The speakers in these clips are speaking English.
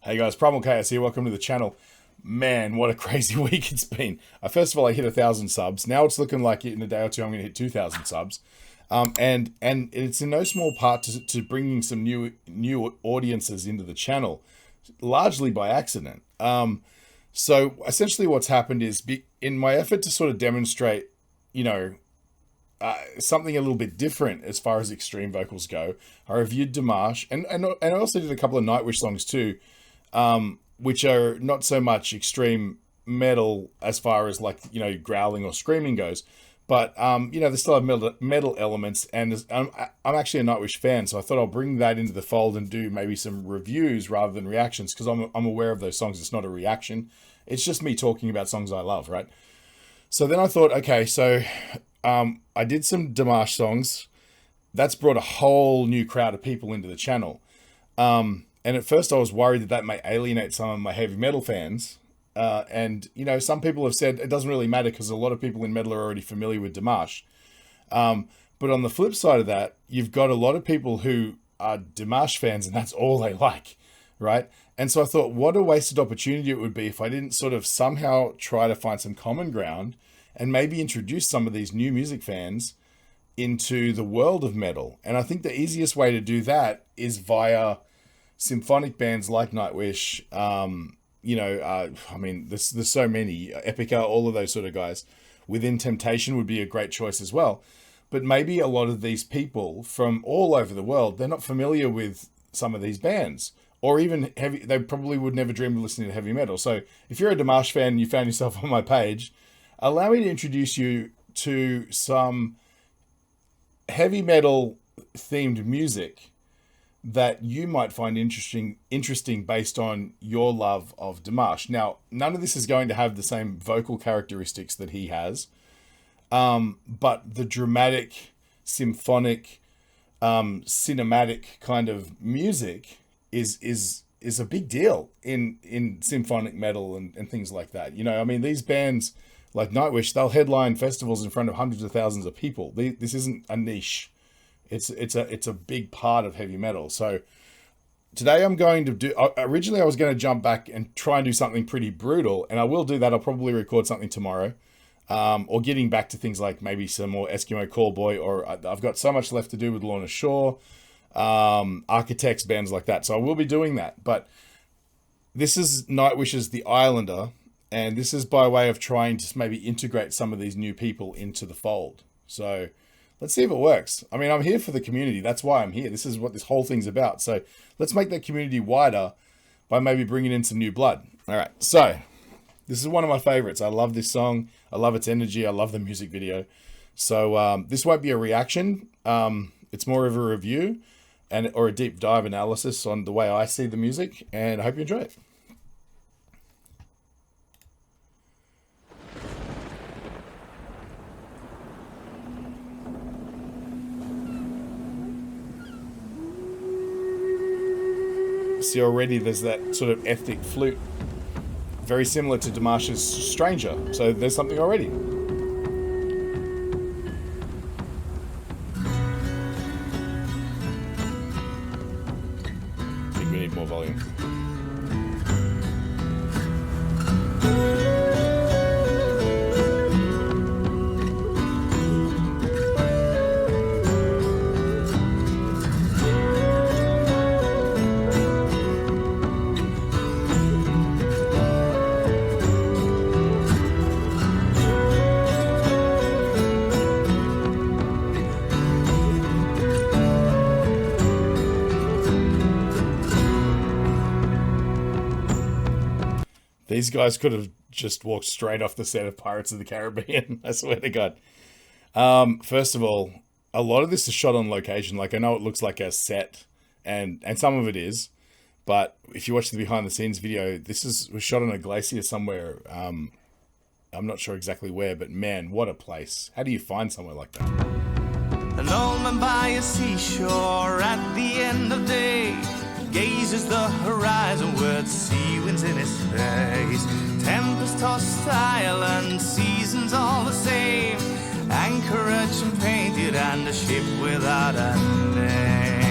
Hey guys, Primal Chaos here. Welcome to the channel. Man, what a crazy week it's been. First of all, I hit 1,000 subs. Now it's looking like in a day or two I'm going to hit 2,000 subs. And it's in no small part to bringing some new audiences into the channel, largely by accident. So essentially what's happened is in my effort to sort of demonstrate, something a little bit different as far as extreme vocals go, I reviewed Dimash, and I also did a couple of Nightwish songs too, which are not so much extreme metal as far as growling or screaming goes, but they still have metal elements, and I'm actually a Nightwish fan, so I thought I'll bring that into the fold and do maybe some reviews rather than reactions, because I'm aware of those songs. It's not a reaction, it's just me talking about songs I love, right? So then I thought, okay, so I did some Dimash songs. That's brought a whole new crowd of people into the channel. And at first I was worried that may alienate some of my heavy metal fans. And some people have said it doesn't really matter because a lot of people in metal are already familiar with Dimash. But on the flip side of that, you've got a lot of people who are Dimash fans and that's all they like, right? And so I thought, what a wasted opportunity it would be if I didn't sort of somehow try to find some common ground and maybe introduce some of these new music fans into the world of metal. And I think the easiest way to do that is via symphonic bands like Nightwish, there's so many, Epica, all of those sort of guys. Within Temptation would be a great choice as well. But maybe a lot of these people from all over the world, they're not familiar with some of these bands, or even they probably would never dream of listening to heavy metal. So if you're a Dimash fan and you found yourself on my page, allow me to introduce you to some heavy metal themed music that you might find interesting based on your love of Dimash. Now, none of this is going to have the same vocal characteristics that he has, but the dramatic, symphonic, cinematic kind of music is a big deal in symphonic metal and things like that. These bands like Nightwish, they'll headline festivals in front of hundreds of thousands of people. This isn't a niche. It's a big part of heavy metal. So today I'm going to do, originally I was going to jump back and try and do something pretty brutal, and I will do that. I'll probably record something tomorrow, or getting back to things like maybe some more Eskimo Callboy, or I've got so much left to do with Lorna Shore, Architects, bands like that. So I will be doing that, but this is Nightwish's The Islander, and this is by way of trying to maybe integrate some of these new people into the fold. So let's see if it works. I'm here for the community. That's why I'm here. This is what this whole thing's about. So let's make that community wider by maybe bringing in some new blood. All right. So this is one of my favorites. I love this song. I love its energy. I love the music video. So this won't be a reaction. It's more of a review or a deep dive analysis on the way I see the music. And I hope you enjoy it. See, already there's that sort of ethnic flute, very similar to Dimash's Stranger. So there's something already. I think we need more volume. These guys could have just walked straight off the set of Pirates of the Caribbean. I swear to God. First of all, a lot of this is shot on location. Like, I know it looks like a set, and some of it is, but if you watch the behind the scenes video, was shot on a glacier somewhere. I'm not sure exactly where, but man, what a place. How do you find somewhere like that? An old man by a seashore at the end of day gazes the horizon with sea winds in his face. Tempest tossed island, seasons all the same. Anchorage and painted and a ship without a name.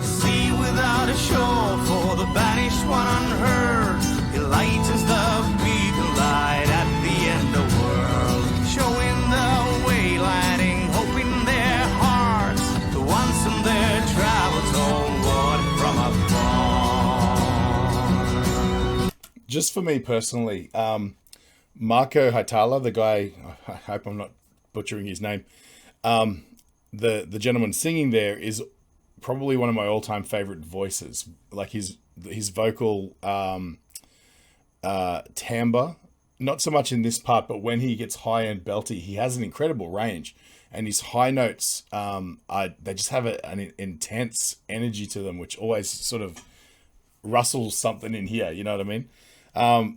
Sea without a shore for the banished one unheard. He lightens the beacon light at the end of world, showing the way, lighting hope in their hearts, the ones in their travels homeward from afar. Just for me personally, Marco Haitala, the guy, I hope I'm not butchering his name, the gentleman singing there is probably one of my all-time favorite voices. Like his vocal timbre, not so much in this part, but when he gets high and belty, he has an incredible range, and his high notes, they just have an intense energy to them, which always sort of rustles something in here. You know what I mean?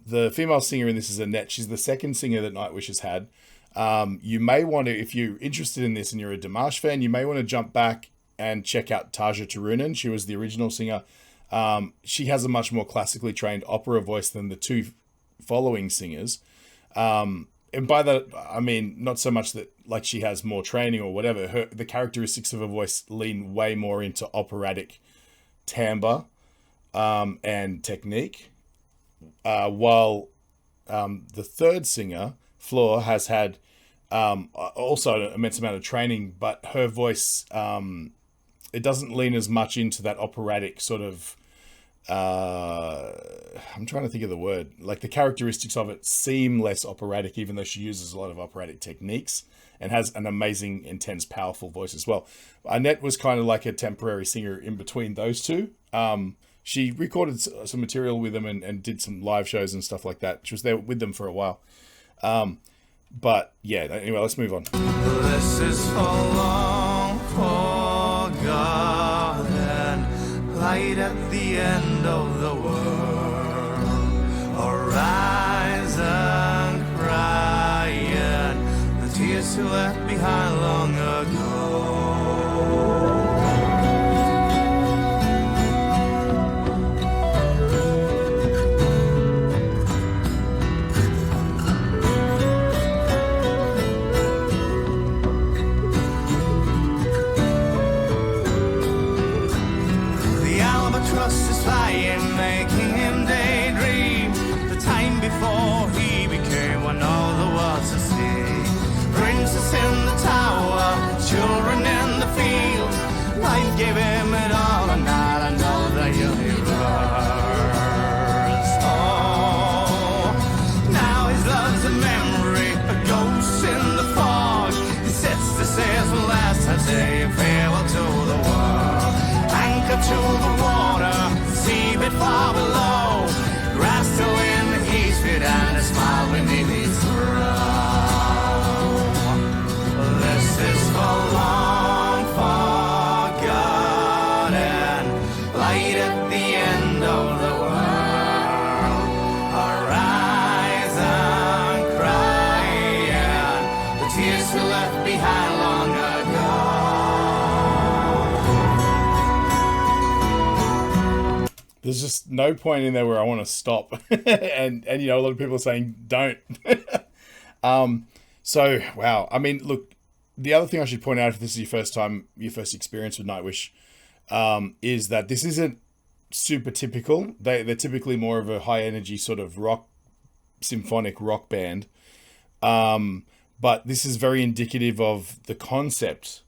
The female singer in this is Annette. She's the second singer that Nightwish has had. You may want to, if you're interested in this and you're a Dimash fan, you may want to jump back and check out Tarja Turunen. She was the original singer. She has a much more classically trained opera voice than the two following singers. And by that, I mean, not so much that like she has more training or whatever. The characteristics of her voice lean way more into operatic timbre and technique. While the third singer, Flor, has had also an immense amount of training, but her voice, it doesn't lean as much into that operatic sort of, I'm trying to think of the word, like the characteristics of it seem less operatic, even though she uses a lot of operatic techniques and has an amazing, intense, powerful voice as well. Annette was kind of like a temporary singer in between those two. She recorded some material with them and did some live shows and stuff like that. She was there with them for a while. But yeah, anyway, let's move on. This is for long forgotten, light at the end of the world, horizon crying, the tears you left behind long ago. Is flying, making him daydream the time before he became one of the world's to see. Princess in the tower, children in the field, life gave him it all, and not another universe. Oh, now his love's a memory, a ghost in the fog. He sets the sails for last time, saying farewell to the world. Anchor to the water, seabed far below, grass still in the east field, and a smile beneath his brow. This is for long forgotten, light at the end of the world, horizon crying, the tears we left behind long ago. There's just no point in there where I want to stop. and you know, a lot of people are saying don't. So wow. I mean, look, the other thing I should point out, if this is your first experience with Nightwish, is that this isn't super typical. They're typically more of a high energy sort of symphonic rock band. But this is very indicative of the concept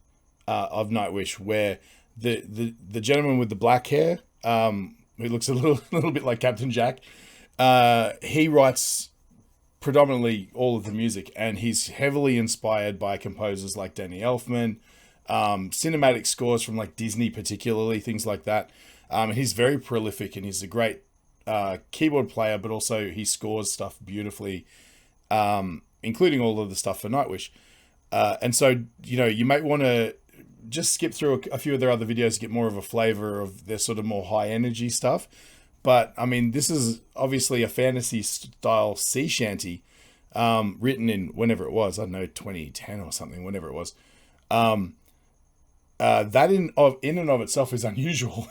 of Nightwish, where the gentleman with the black hair, who looks a little bit like Captain Jack, he writes predominantly all of the music, and he's heavily inspired by composers like Danny Elfman, cinematic scores from like Disney particularly, things like that. And he's very prolific, and he's a great keyboard player, but also he scores stuff beautifully, including all of the stuff for Nightwish. And so, you know, you might want to just skip through a few of their other videos to get more of a flavor of their sort of more high energy stuff. But I mean, this is obviously a fantasy style sea shanty, written in whenever it was, I don't know, 2010 or something, whenever it was. That in and of itself is unusual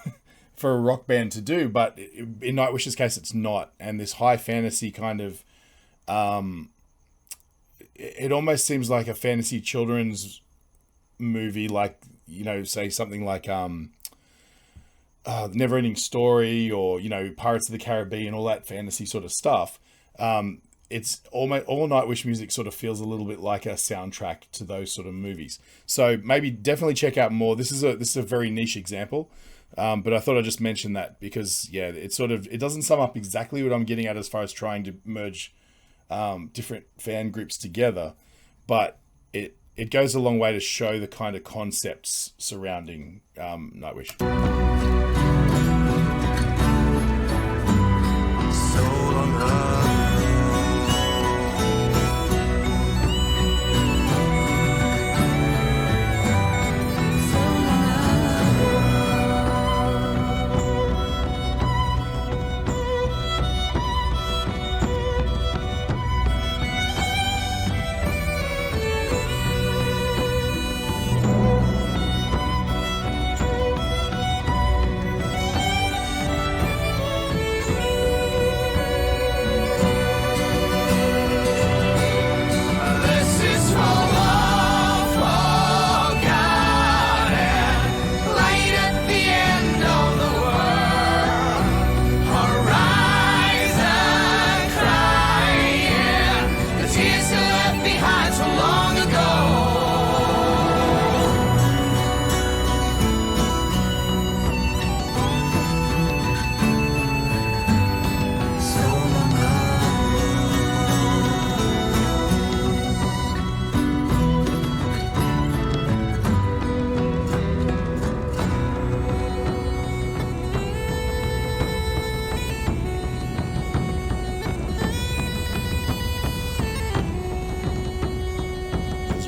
for a rock band to do, but in Nightwish's case, it's not. And this high fantasy kind of, it almost seems like a fantasy children's movie, like, you know, say something like Never Ending Story, or, you know, Pirates of the Caribbean, all that fantasy sort of stuff. It's all Nightwish music sort of feels a little bit like a soundtrack to those sort of movies. So maybe definitely check out more. This is a very niche example, but I thought I'd just mention that because, yeah, it doesn't sum up exactly what I'm getting at as far as trying to merge different fan groups together, but it goes a long way to show the kind of concepts surrounding Nightwish. So long love.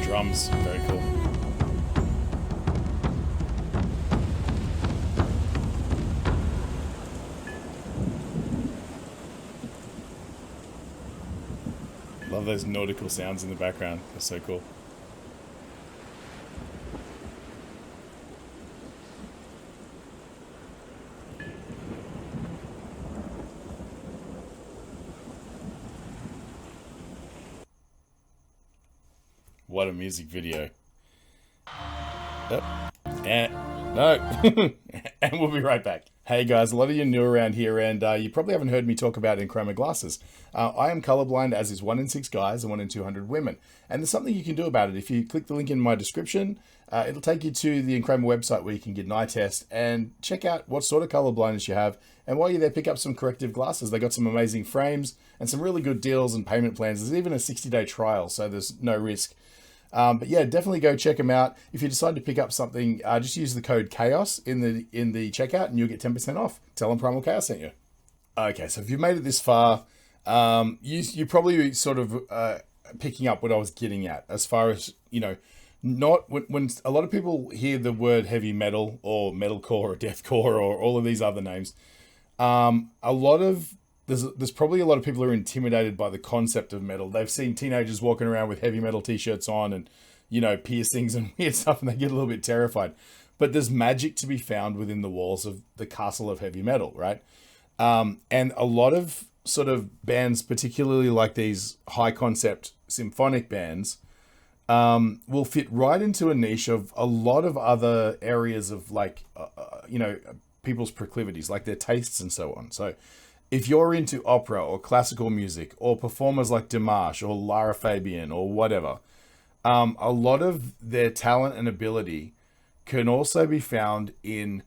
Drums, very cool. Love those nautical sounds in the background. They're so cool. What a music video. Yep. And no. And we'll be right back. Hey guys, a lot of you are new around here, and you probably haven't heard me talk about Enchroma Glasses. I am colorblind, as is 1 in 6 guys and 1 in 200 women. And there's something you can do about it. If you click the link in my description, it'll take you to the Enchroma website where you can get an eye test and check out what sort of color blindness you have. And while you're there, pick up some corrective glasses. They got some amazing frames and some really good deals and payment plans. There's even a 60-day trial, so there's no risk. But yeah, definitely go check them out. If you decide to pick up something, just use the code CHAOS in the checkout and you'll get 10% off. Tell them Primal Chaos sent you. Okay, so if you've made it this far, you're probably sort of picking up what I was getting at as far as, you know, not when a lot of people hear the word heavy metal or metalcore or deathcore or all of these other names, there's probably a lot of people who are intimidated by the concept of metal. They've seen teenagers walking around with heavy metal t-shirts on and, you know, piercings and weird stuff, and they get a little bit terrified. But there's magic to be found within the walls of the castle of heavy metal, right? And a lot of sort of bands, particularly like these high concept symphonic bands, will fit right into a niche of a lot of other areas of like, you know, people's proclivities, like their tastes and so on. So if you're into opera or classical music or performers like Dimash or Lara Fabian or whatever, a lot of their talent and ability can also be found in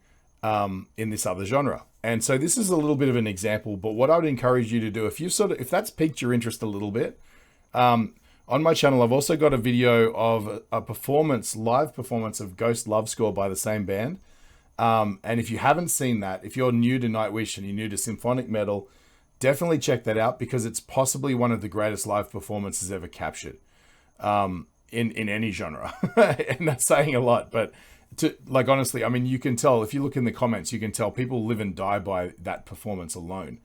this other genre. And so this is a little bit of an example, but what I would encourage you to do, if that's piqued your interest a little bit, on my channel, I've also got a video of a live performance of Ghost Love Score by the same band. And if you haven't seen that, if you're new to Nightwish and you're new to symphonic metal, definitely check that out because it's possibly one of the greatest live performances ever captured in any genre. And that's saying a lot, but honestly, I mean, you can tell if you look in the comments, you can tell people live and die by that performance alone.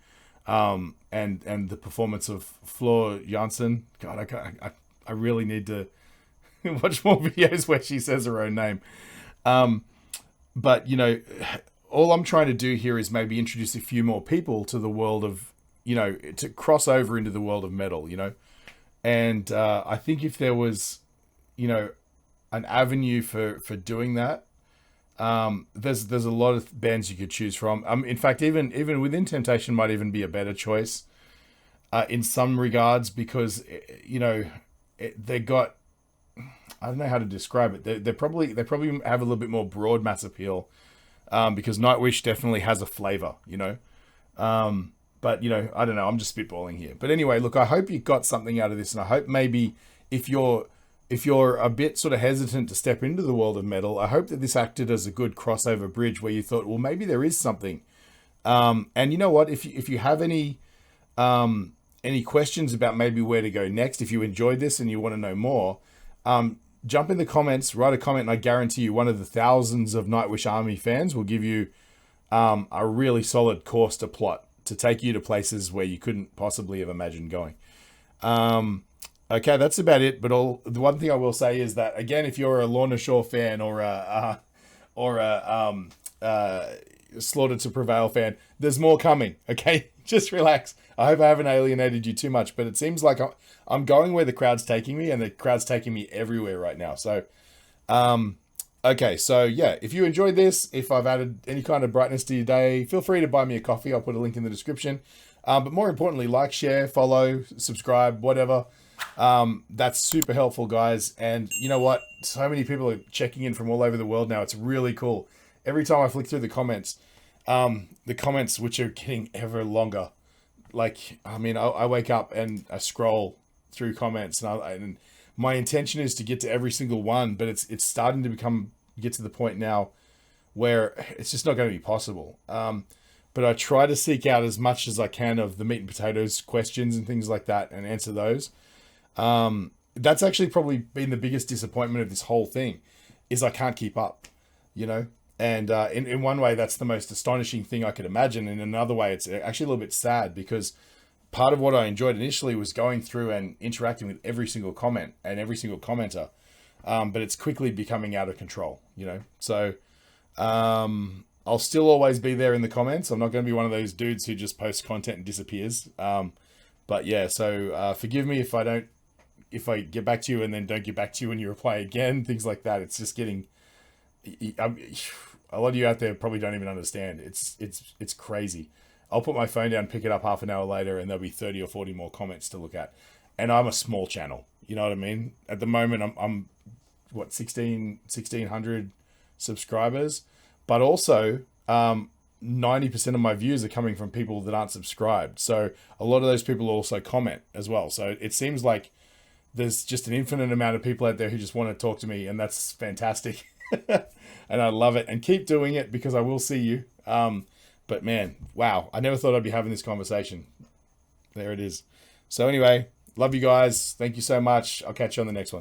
And the performance of Flor Jansen, God, I really need to watch more videos where she says her own name. But, you know, all I'm trying to do here is maybe introduce a few more people to the world of, you know, to cross over into the world of metal, you know. And I think if there was, you know, an avenue for doing that, There's a lot of bands you could choose from. In fact, even within Temptation might even be a better choice in some regards, because they got, I don't know how to describe it. They probably have a little bit more broad mass appeal, because Nightwish definitely has a flavor, But I don't know. I'm just spitballing here. But anyway, look, I hope you got something out of this, and I hope maybe if you're a bit sort of hesitant to step into the world of metal, I hope that this acted as a good crossover bridge where you thought, well, maybe there is something. And you know what? If you have any questions about maybe where to go next, if you enjoyed this and you want to know more, jump in the comments, write a comment, and I guarantee you one of the thousands of Nightwish Army fans will give you a really solid course to plot to take you to places where you couldn't possibly have imagined going. Okay, that's about it. But the one thing I will say is that, again, if you're a Lorna Shore fan or a Slaughter to Prevail fan, there's more coming. Okay, just relax. I hope I haven't alienated you too much, but it seems like I'm going where the crowd's taking me, and the crowd's taking me everywhere right now. So, okay, so yeah, if you enjoyed this, if I've added any kind of brightness to your day, feel free to buy me a coffee. I'll put a link in the description. But more importantly, like, share, follow, subscribe, whatever. That's super helpful, guys. And you know what? So many people are checking in from all over the world now. It's really cool. Every time I flick through the comments, which are getting ever longer. Like, I mean, I wake up and I scroll through comments, and my intention is to get to every single one, but it's starting to get to the point now where it's just not going to be possible. But I try to seek out as much as I can of the meat and potatoes questions and things like that and answer those. That's actually probably been the biggest disappointment of this whole thing, is I can't keep up, And in one way, that's the most astonishing thing I could imagine. In another way, it's actually a little bit sad, because part of what I enjoyed initially was going through and interacting with every single comment and every single commenter. But it's quickly becoming out of control, So I'll still always be there in the comments. I'm not going to be one of those dudes who just posts content and disappears. But yeah, so forgive me if I get back to you and then don't get back to you when you reply again, things like that. It's just getting... a lot of you out there probably don't even understand. It's crazy. I'll put my phone down, pick it up half an hour later, and there'll be 30 or 40 more comments to look at. And I'm a small channel. You know what I mean? At the moment, I'm 1,600 subscribers, but also 90% of my views are coming from people that aren't subscribed. So a lot of those people also comment as well. So it seems like there's just an infinite amount of people out there who just want to talk to me, and that's fantastic. And I love it, and keep doing it, because I will see you. But man, wow, I never thought I'd be having this conversation. There it is. So anyway, love you guys. Thank you so much. I'll catch you on the next one.